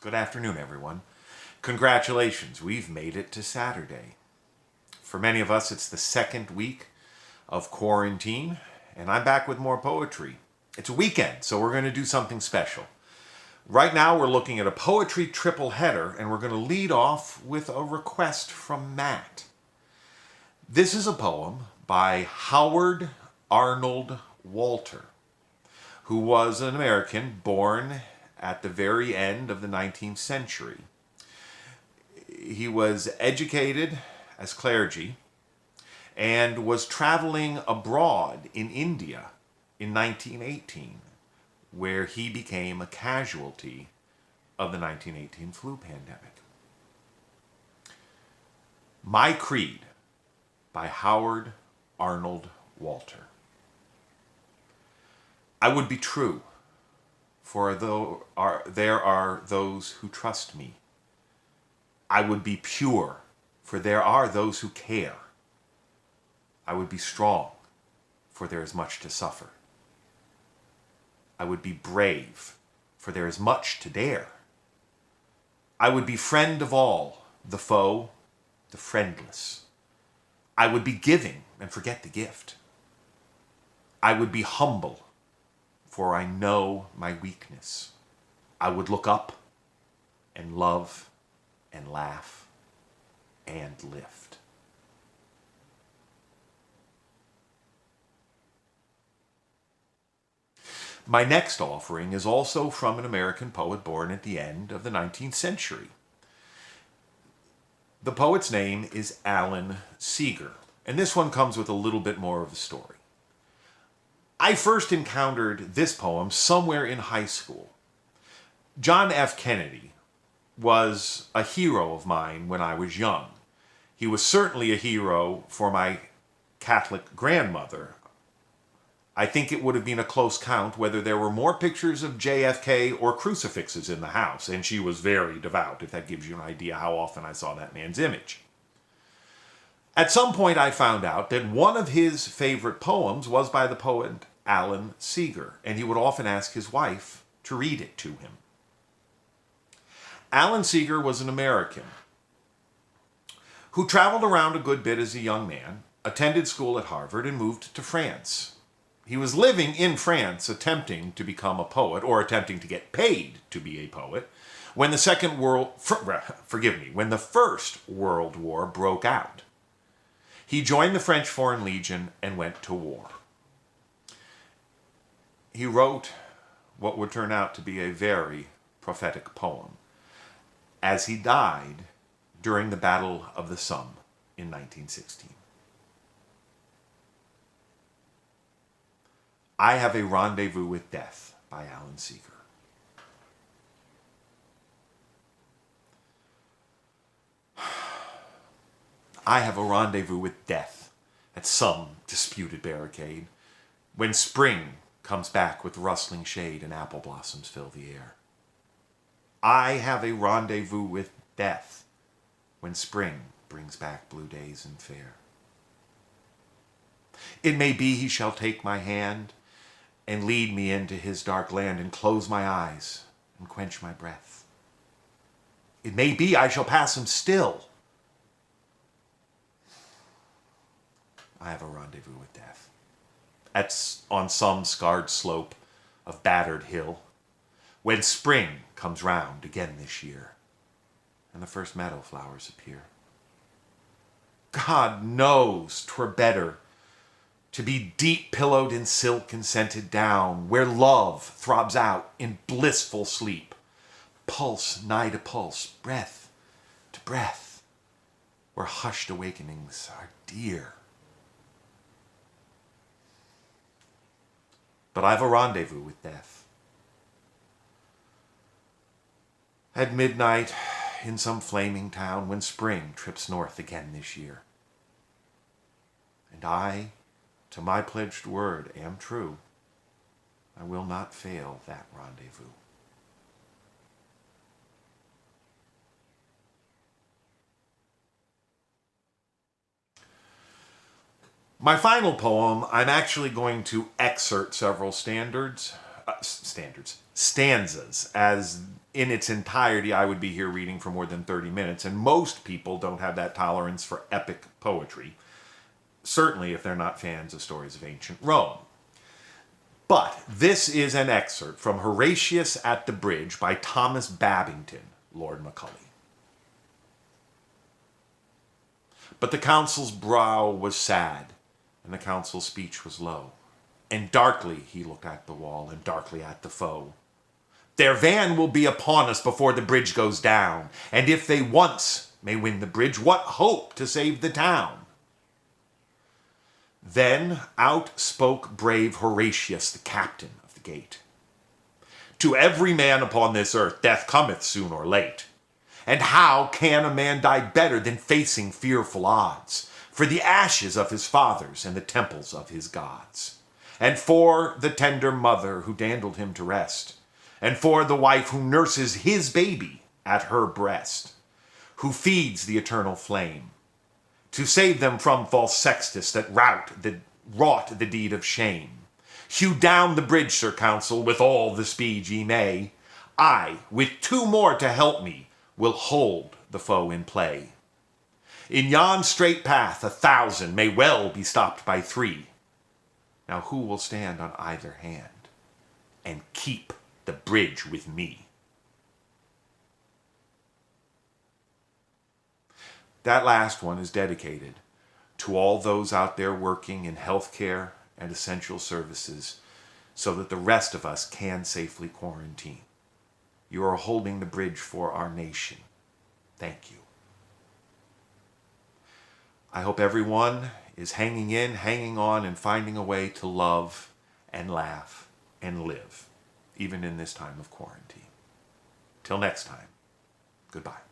Good afternoon, everyone. Congratulations, we've made it to Saturday. For many of us, it's the second week of quarantine, and I'm back with more poetry. It's a weekend, so we're going to do something special. Right now, we're looking at a poetry triple header, and we're going to lead off with a request from Matt. This is a poem by Howard Arnold Walter, who was an American born at the very end of the 19th century. He was educated as clergy and was traveling abroad in India in 1918, where he became a casualty of the 1918 flu pandemic. My Creed by Howard Arnold Walter. I would be true, for there are those who trust me. I would be pure, for there are those who care. I would be strong, for there is much to suffer. I would be brave, for there is much to dare. I would be friend of all, the foe, the friendless. I would be giving and forget the gift. I would be humble, for I know my weakness. I would look up and love and laugh and lift. My next offering is also from an American poet born at the end of the 19th century. The poet's name is Alan Seeger, and this one comes with a little bit more of a story. I first encountered this poem somewhere in high school. John F. Kennedy was a hero of mine when I was young. He was certainly a hero for my Catholic grandmother. I think it would have been a close count whether there were more pictures of JFK or crucifixes in the house, and she was very devout, if that gives you an idea how often I saw that man's image. At some point I found out that one of his favorite poems was by the poet Alan Seeger, and he would often ask his wife to read it to him. Alan Seeger was an American who traveled around a good bit as a young man, attended school at Harvard, and moved to France. He was living in France attempting to become a poet, or attempting to get paid to be a poet, when the when the First World War broke out. He joined the French Foreign Legion and went to war. He wrote what would turn out to be a very prophetic poem, as he died during the Battle of the Somme in 1916. I Have a Rendezvous with Death by Alan Seeger. I have a rendezvous with death at some disputed barricade, when spring comes back with rustling shade and apple blossoms fill the air. I have a rendezvous with death when spring brings back blue days and fair. It may be he shall take my hand and lead me into his dark land and close my eyes and quench my breath. It may be I shall pass him still. I have a rendezvous with death. On some scarred slope of battered hill, when spring comes round again this year, and the first meadow flowers appear. God knows 'twere better to be deep pillowed in silk and scented down, where love throbs out in blissful sleep, pulse nigh to pulse, breath to breath, where hushed awakenings are dear. But I've a rendezvous with death. At midnight, in some flaming town, when spring trips north again this year. And I, to my pledged word, am true. I will not fail that rendezvous. My final poem, I'm actually going to excerpt several standards. stanzas, as in its entirety I would be here reading for more than 30 minutes, and most people don't have that tolerance for epic poetry, certainly if they're not fans of stories of ancient Rome. But this is an excerpt from Horatius at the Bridge by Thomas Babington, Lord Macaulay. But the consul's brow was sad, and the consul's speech was low. And darkly he looked at the wall, and darkly at the foe. Their van will be upon us before the bridge goes down, and if they once may win the bridge, what hope to save the town? Then out spoke brave Horatius, the captain of the gate. To every man upon this earth death cometh soon or late. And how can a man die better than facing fearful odds for the ashes of his fathers and the temples of his gods? And for the tender mother who dandled him to rest, and for the wife who nurses his baby at her breast, who feeds the eternal flame, to save them from false Sextus that wrought the deed of shame. Hew down the bridge, Sir Consul, with all the speed ye may. I, with 2 more to help me, will hold the foe in play. In yon straight path 1,000 may well be stopped by 3. Now who will stand on either hand and keep the bridge with me? That last one is dedicated to all those out there working in healthcare and essential services so that the rest of us can safely quarantine. You are holding the bridge for our nation. Thank you. I hope everyone is hanging in, hanging on, and finding a way to love and laugh and live, even in this time of quarantine. Till next time, goodbye.